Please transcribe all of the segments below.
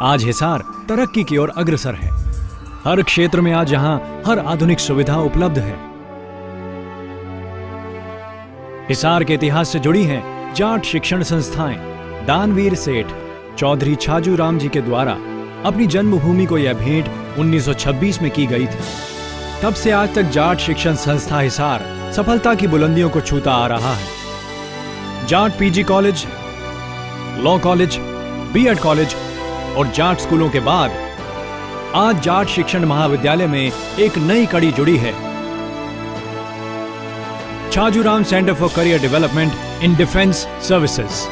आज हिसार तरक्की की ओर अग्रसर है। हर क्षेत्र में आज यहां हर आधुनिक सुविधा उपलब्ध है। हिसार के इतिहास से जुड़ी हैं जाट शिक्षण संस्थाएं। दानवीर सेठ चौधरी छाजू राम जी के द्वारा अपनी जन्मभूमि को यह भेंट 1926 में की गई थी। तब से आज तक जाट शिक्षण संस्था हिसार सफलता की बुलंदियों को छूता आ रहा है। Jat PG college, law college, BEd college और जाट स्कूलों के बाद आज जाट शिक्षण महाविद्यालय में एक नई कड़ी जुड़ी है। Chhajuram centre for career development in defence services.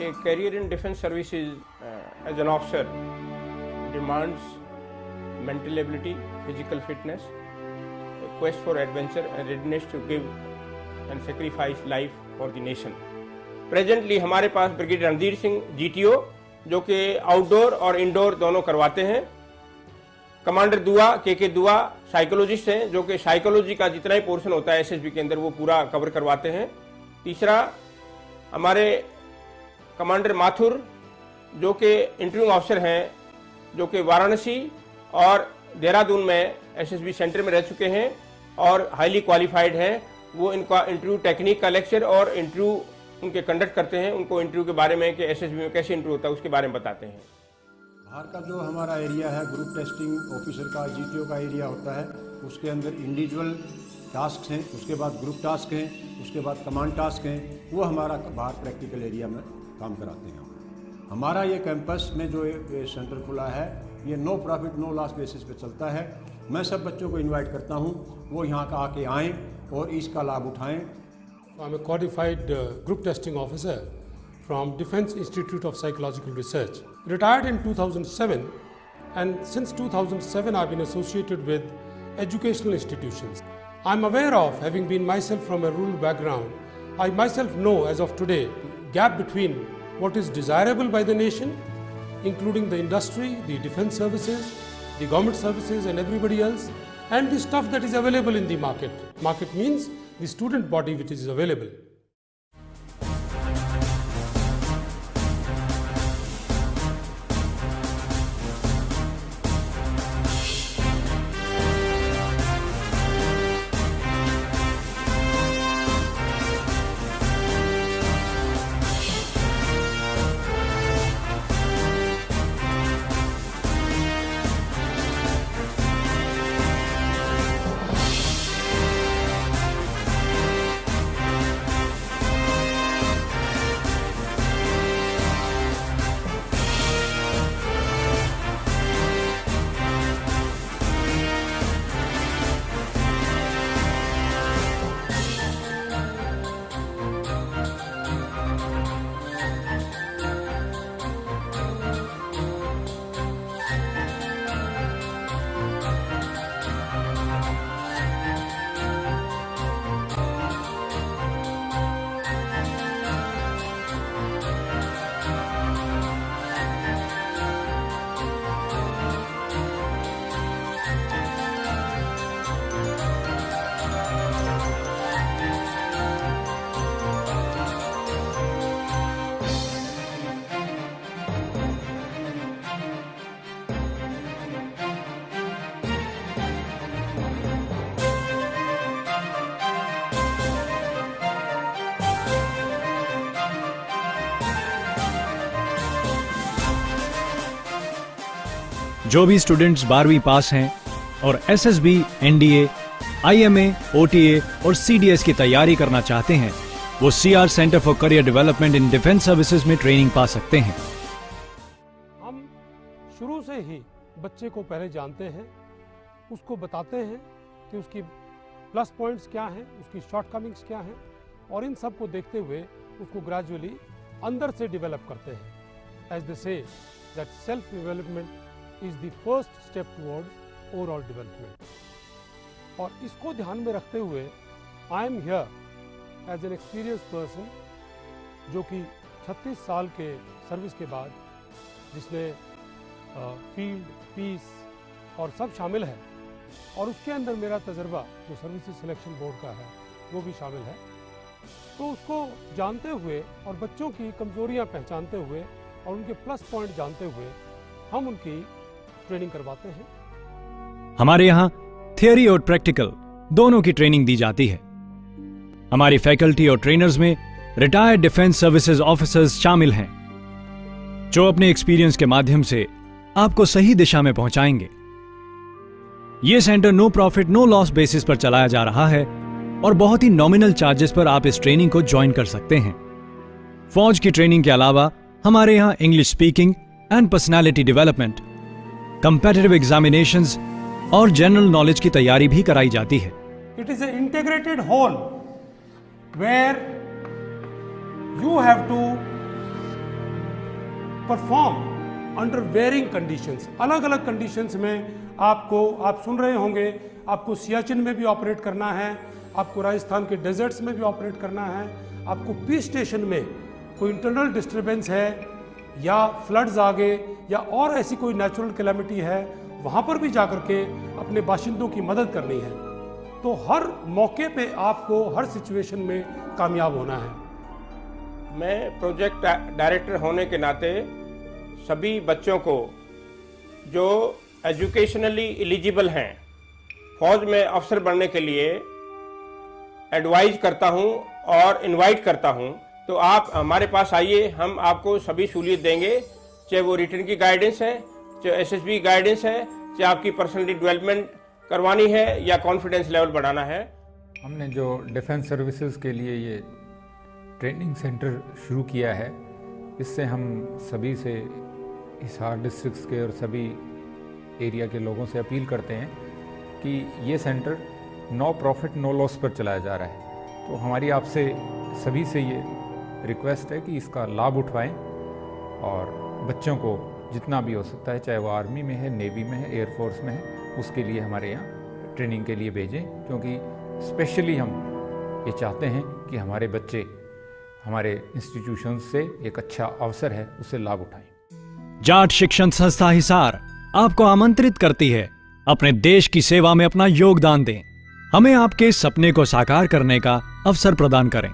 A career in defense services as an officer demands mental ability, physical fitness, a quest for adventure and readiness to give and sacrifice life for the nation. Presently हमारे पास brigadier Randhir Singh GTO जो कि outdoor और indoor दोनों करवाते हैं। Commander दुआ के दुआ साइकोलॉजिस्ट हैं जो कि साइकोलॉजी का जितना ही पोर्शन होता है SSB के अंदर वो पूरा कवर करवाते हैं। तीसरा हमारे कमांडर माथुर जो कि इंटरव्यू ऑफिसर हैं, जो कि वाराणसी और देहरादून में SSB सेंटर में रह चुके हैं और हाईली क्वालिफाइड हैं। वो इनका इंटरव्यू टेक्निक का लेक्चर और इंटरव्यू उनके कंडक्ट करते हैं। उनको इंटरव्यू के बारे में कि SSB में कैसे इंटरव्यू होता है उसके बारे में बताते हैं। बाहर का जो हमारा एरिया है ग्रुप टेस्टिंग ऑफिसर का GTO का एरिया होता है, उसके अंदर इंडिविजुअल टास्क हैं, उसके बाद ग्रुप टास्क हैं, उसके बाद कमांड टास्क हैं। वो हमारा बाहर प्रैक्टिकल एरिया में काम कराते हैं। हमारा ये कैंपस में जो ये सेंटर खुला है ये no profit no loss basis पे चलता है। मैं सब बच्चों को इनवाइट करता हूँ वो यहाँ का आके आएँ और इसका लाभ उठाएँ। I am a qualified group testing officer from Defense Institute of Psychological Research. Retired in 2007 and since 2007 I've been associated with educational institutions. I'm aware of, having been myself from a rural background, I myself know as of today gap between what is desirable by the nation, including the industry, the defense services, the government services and everybody else, and the stuff that is available in the market. Market means the student body which is available. जो भी students 12वीं पास हैं और SSB, NDA, IMA, OTA और CDS की तैयारी करना चाहते हैं वो CR centre for career development in defence services में ट्रेनिंग पा सकते हैं। हम शुरू से ही बच्चे को पहले जानते हैं, उसको बताते हैं कि उसकी प्लस पॉइंट्स क्या हैं, उसकी शॉर्टकमिंग्स क्या हैं और इन सब को देखते हुए उसको ग्रेजुअली अंदर से डेवलप करते हैं। as they say, that self-development is the first step towards overall development. और इसको ध्यान में रखते हुए I am here as an experienced person, जो कि 36 साल के सर्विस के बाद, जिसमें फील्ड, पीस और सब शामिल है, और उसके अंदर मेरा तजर्बा जो सर्विसेज सिलेक्शन बोर्ड का है वो भी शामिल है, तो उसको जानते हुए और बच्चों की कमज़ोरियां पहचानते हुए और उनके प्लस पॉइंट जानते हुए हम उनकी ट्रेनिंग करवाते हैं। हमारे यहाँ थियोरी और प्रैक्टिकल दोनों की ट्रेनिंग दी जाती है। हमारी फैकल्टी और ट्रेनर्स में रिटायर्ड डिफेंस सर्विसेज ऑफिसर्स शामिल हैं, जो अपने एक्सपीरियंस के माध्यम से आपको सही दिशा में पहुंचाएंगे। यह centre no profit no loss basis पर चलाया जा रहा है और बहुत ही नॉमिनल चार्जेस पर आप इस ट्रेनिंग को ज्वाइन कर सकते हैं। फौज की ट्रेनिंग के अलावा हमारे यहाँ English speaking and personality development, competitive examinations और जनरल नॉलेज की तैयारी भी कराई जाती है। It is an integrated whole where you have to perform under varying conditions. अलग अलग कंडीशंस में आप सुन रहे होंगे, आपको सियाचिन में भी ऑपरेट करना है, आपको राजस्थान के डेजर्ट्स में भी ऑपरेट करना है, आपको पीस स्टेशन में कोई इंटरनल डिस्टर्बेंस है या फ्लड्स आ गए या और ऐसी कोई नेचुरल कैलेमिटी है, वहाँ पर भी जाकर के अपने बाशिंदों की मदद करनी है। तो हर मौके पे आपको हर सिचुएशन में कामयाब होना है। मैं प्रोजेक्ट डायरेक्टर होने के नाते सभी बच्चों को जो एजुकेशनली एलिजिबल हैं फौज में अफसर बनने के लिए एडवाइज करता हूं और इनवाइट करता हूं। तो आप हमारे पास आइए, हम आपको सभी सहूलियत देंगे, चाहे वो रिटर्न की गाइडेंस है, चाहे एसएसबी गाइडेंस है, चाहे आपकी पर्सनलिटी डेवलपमेंट करवानी है या कॉन्फिडेंस लेवल बढ़ाना है। हमने जो डिफेंस सर्विसेज के लिए ये ट्रेनिंग सेंटर शुरू किया है, इससे हम सभी से, हिसार डिस्ट्रिक्ट्स के और सभी एरिया के लोगों से अपील करते हैं कि ये centre no profit no loss पर चलाया जा रहा है। तो हमारी आपसे सभी से ये रिक्वेस्ट है कि इसका लाभ उठवाएं और बच्चों को जितना भी हो सकता है, चाहे वो आर्मी में है, नेवी में है, एयरफोर्स में है, उसके लिए हमारे यहाँ ट्रेनिंग के लिए भेजें, क्योंकि स्पेशली हम ये चाहते हैं कि हमारे बच्चे हमारे इंस्टीट्यूशन से एक अच्छा अवसर है उससे लाभ उठाएं। जाट शिक्षण संस्था हिसार आपको आमंत्रित करती है अपने देश की सेवा में अपना योगदान दें। हमें आपके सपने को साकार करने का अवसर प्रदान करें।